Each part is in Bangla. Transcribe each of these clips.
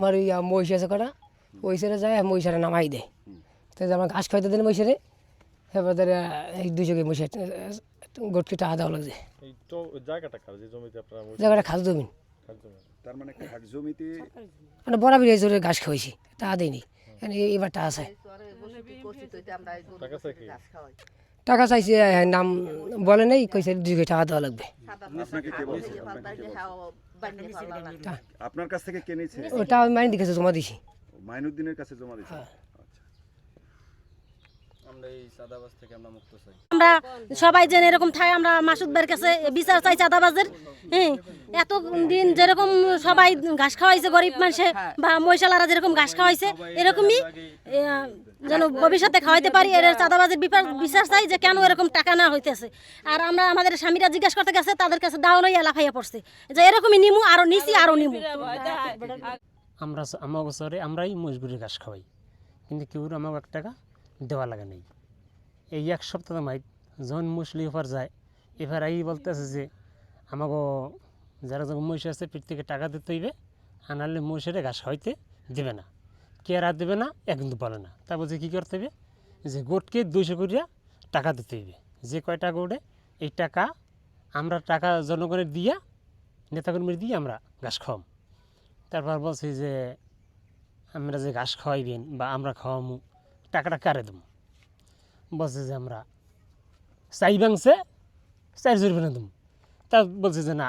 আমার মহিষ আছে কটা ওই সারে যায় মহিষারে নামাই দেয় তো আমার ঘাস খাইতে দেন মহিষারে এবার এই 200 কেজি মহিষের গোটকে টাকা দেওয়া লাগছে এই তো জায়গাটা কার যে জমিতে আপনারা জায়গাটা খাস জমি তার মানে খাস জমিতে মানে বরাবর এই জোরে ঘাস খাওয়াইছি টাকা দেয়নি এবার টাকা চাই টাকা চাই কি টাকা চাইছে নাম বলে নেই কইছে 2 কেজি টাকা দেওয়া লাগবে আপনাকে কে বলছে আপনার কাছ থেকে কে নিয়েছে ওটা আমি মাইন দিকেছে জমা দিছি মাইনুদ্দিনের কাছে জমা দিয়েছে আমরা সবাই যেন এরকম থাকে আমরা মাসুদ ভাইয়ের কাছে বিচার চাই চাঁদাবাজের হ্যাঁ এত দিন যেরকম সবাই ঘাস খাওয়াইছে গরিব মানুষে বা মহিষালারা যেরকম ঘাস খাওয়াইছে এরকমই যেন ভবিষ্যতে খাওয়াইতে পারি এর চাঁদাবাজের বিচার চাই যে কেন এরকম টাকা না হইতেছে আর আমরা আমাদের স্বামীরা জিজ্ঞাসা করতে গেছে তাদের কাছে দাও লইয়া লাফাইয়া পড়ছে যে এরকমই নিমু আরো নিছি আরো নিমু আমরা আমার বছরে আমরাই মজবুরি ঘাস খাওয়াই কিন্তু কেউ আমাকে 1 টাকা দেওয়া লাগে নেই এই 1 সপ্তাহ মাইক যখন মুসলি ওপর যায় এবার এই বলতেছে যে আমাকে যারা যখন মহিষ আছে পিঠ থেকে টাকা দিতে হইবে আনালে মহিষের ঘাস খাওয়াইতে দেবে না কে আর দেবে না কিন্তু বলে না তা বলছে কী করতে হবে যে গোটকে 200 করিয়া টাকা দিতে হইবে যে কয়টা গোটে এই টাকা আমরা টাকা জনগণের দিয়া নেতাকর্মীর দিয়ে আমরা ঘাস খাওয়াম তারপর বলছি যে আমরা যে ঘাস খাওয়াইবেন বা আমরা খাওয়ামু টাকাটা কারে দেবো বলছে যে আমরা চাই ভাঙছে 4 জরিমানা দেবো তা বলছে যে না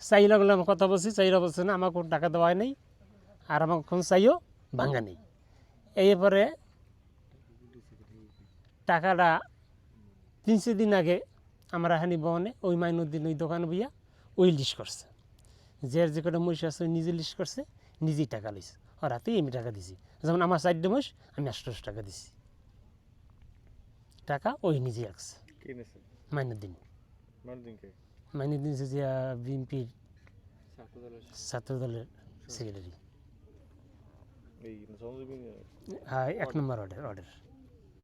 চাই লাগলে আমার কথা বলছি চাইরা বলছে না আমার কোনো টাকা দেওয়া নেই আর আমার কোনো চাইও ভাঙা নেই এরপরে টাকাটা 300 দিন আগে আমরা হানি বহনে ওই মাইনুদ্দিন ওই দোকানে বইয়া ওই লিস্ট করছে যে কটা মহিষ আছে নিজে লিস্ট করছে নিজেই টাকা লইছে আর রাতেই আমি টাকা দিছি যেমন আমার 4 মহিষ আমি 800 টাকা দিছি টাকা ওই নিজে রাখছে মাইনুদ্দিন মাইনুদ্দিন যে বিএনপির ছাত্র দলের সেক্রেটারি হ্যাঁ 1 নম্বর অর্ডার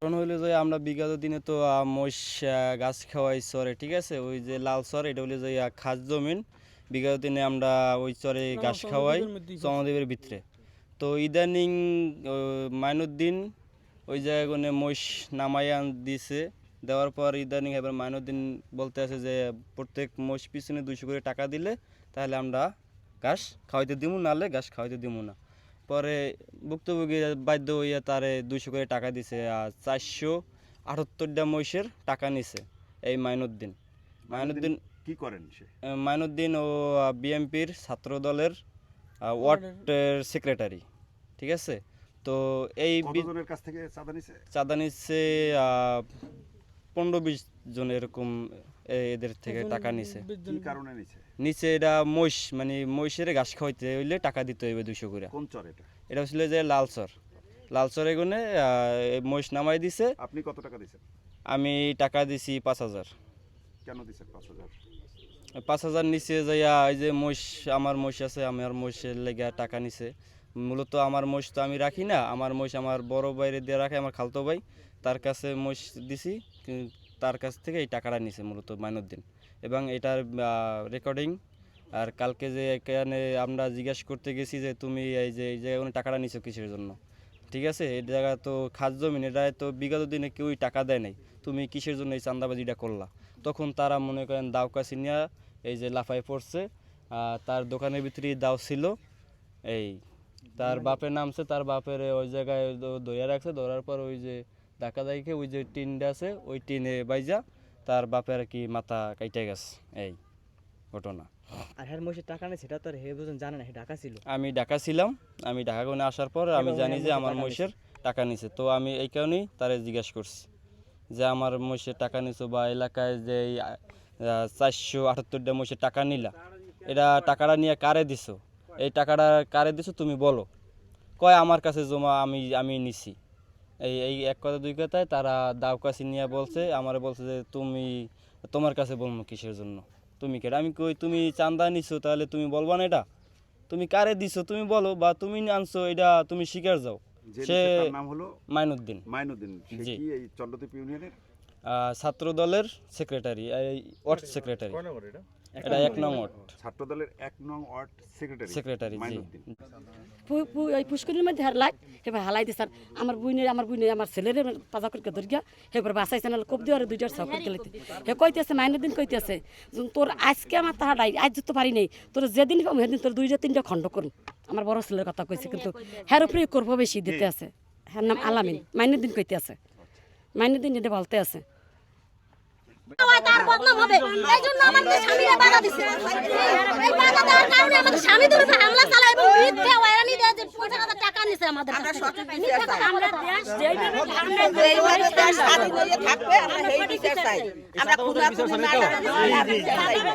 কারণ হইলো যে আমরা বিগত দিনে তো মহিষ গাছ খাওয়াই চরে ঠিক আছে ওই যে লাল চর এটা হইলো যে খাস জমিন বিগত দিনে আমরা ওই চরে ঘাস খাওয়াই চমদ্বীপের ভিতরে তো ইদানিং মাইনুদ্দিন ওই জায়গায় মহিষ নামাইয়া দিছে দেওয়ার পর ইদানিং এবার মাইনুদ্দিন বলতে আছে যে প্রত্যেক মহিষ পিছনে 200 করে টাকা দিলে তাহলে আমরা ঘাস খাওয়াইতে দিব নাহলে ঘাস খাওয়াইতে দিব না পরে ভুক্তভোগী বাধ্য হইয়া তারে 200 করে টাকা দিছে আর 478টা মহিষের টাকা নিছে এই মাইনুদ্দিন কি করেন সে মাইনুদ্দিন ও বিএনপির ছাত্র দলের ওয়ার্ডের সেক্রেটারি ঠিক আছে তো এই কতজনের কাছ থেকে চাঁদা নিচ্ছে 15-20 জন এরকম এদের থেকে টাকা নিছে কি কারণে নিচে এটা মহিষ মানে মহিষের ঘাস খাওয়াইতে হইলে টাকা দিতে হইবে 200 করে কোন চর এটা ছিল যে লালচর এগুনে মহিষ নামাই দিছে আপনি কত টাকা দিয়েছেন আমি টাকা দিছি 5000 কেন দিছেন 5000 নিচে যাইয়া এই যে মহিষ আমার মহিষ আছে আমার মহিষের লেগে টাকা নিছে মূলত আমার মহিষ তো আমি রাখি না আমার মহিষ আমার বড় ভাইরে দিয়ে রাখে আমার খালতো ভাই তার কাছে মহিষ দিছি তার কাছ থেকে এই টাকাটা নিছে মূলত মাইনুদ্দিন এবং এটার রেকর্ডিং আর কালকে যে এখানে আমরা জিজ্ঞাসা করতে গেছি যে তুমি এই জায়গায় টাকাটা নিছো কিসের জন্য ঠিক আছে এই জায়গা তো খাস জমিন এটা তো বিগত দিনে কেউই টাকা দেয় নাই তুমি কিসের জন্য এই চাঁদাবাজিটা করলা তখন তারা মনে করেন দাও কাছি নিয়ে এই যে লাফাই পড়ছে তার দোকানের ভিতরেই দাও ছিল এই তার বাপের নামছে তার বাপের ওই জায়গায় ধরে রাখছে ধরার পর ওই যে ঢাকা দাইকে ওই যে টিনটা আছে ওই টিনে বাইজা তার বাপের কি মাথা কাইটে গেছে এই ঘটনা আর হ্যাঁ মহিষের টাকা নেই সেটা তো আর হে বুঝুন জানে না হে ঢাকা ছিল আমি ঢাকা ছিলাম আমি ঢাকা কোনে আসার পর আমি জানি যে আমার মহিষের টাকা নিছে তো আমি এই কারণেই তারে জিজ্ঞাসা করছি যে আমার মহিষের টাকা নিছো বা এলাকায় যে 478টা মহিষের টাকা নিলা এটা টাকাটা নিয়ে কারে দিছো এই টাকাটা কারে দিছো তুমি বলো কয় আমার কাছে জমা আমি নিছি এই এক কথা দুই কথায় তারা দাও কাছে নিয়ে বলছে আমারে বলছে যে তোমার কাছে বলবো কিসের জন্য তুমি কেটে আমি কই তুমি চাঁদা নিছো তাহলে তুমি বলবা না এটা তুমি কারে দিছো তুমি বলো বা তুমি আনছো এটা তুমি স্বীকার যাও সে নাম হলো মাইনুদ্দিন সে কি এই চন্দ্রদ্বীপ ইউনিয়নের ছাত্র দলের সেক্রেটারি এই ওয়ার্ড সেক্রেটারি এটা 1 নং ওয়ার্ড ছাত্র দলের 1 নং ওয়ার্ড সেক্রেটারি সেক্রেটারি জি মাইনুদ্দিন। ওই পুষ্করির মধ্যে হারলাই এবার হালাই দিয়ে স্যার আমার বুইনে আমার ছেলের পাজা করে ধরিয়া এবার বাসাইছে না কোপ দিয়ে আর 2টা সাউক গেলে হে কইতেছে মাইনুদ্দিন কইতেছে তোর আজকে আমার তাহা ডাই আজ তো পারি নাই তোর যেদিন কম সেদিন তোর 2টা 3টা খণ্ড করুন আমার বড় ছেলের কথা কইছে কিন্তু হ্যার উপরে করবো বেশি দিতে আছে হ্যার নাম আলামিন মাইনুদ্দিন কইতে আছে মাইনুদ্দিন এটা বলতে আছে তার বদনাম হবে এই জন্য আমাদের স্বামীরা বাধা দিছে এই বাধা দেওয়ার কারণে আমাদের স্বামী ধরে হামলা চালায় এবং মিথ্যা হয়রানি দেয় যে 50,000 টাকা নিছে আমাদের কাছে আমরা দেশ যেইভাবে স্বাধীন হয়ে থাকবে আমরা সেই বিচার চাই আমরা খুনা খুনি না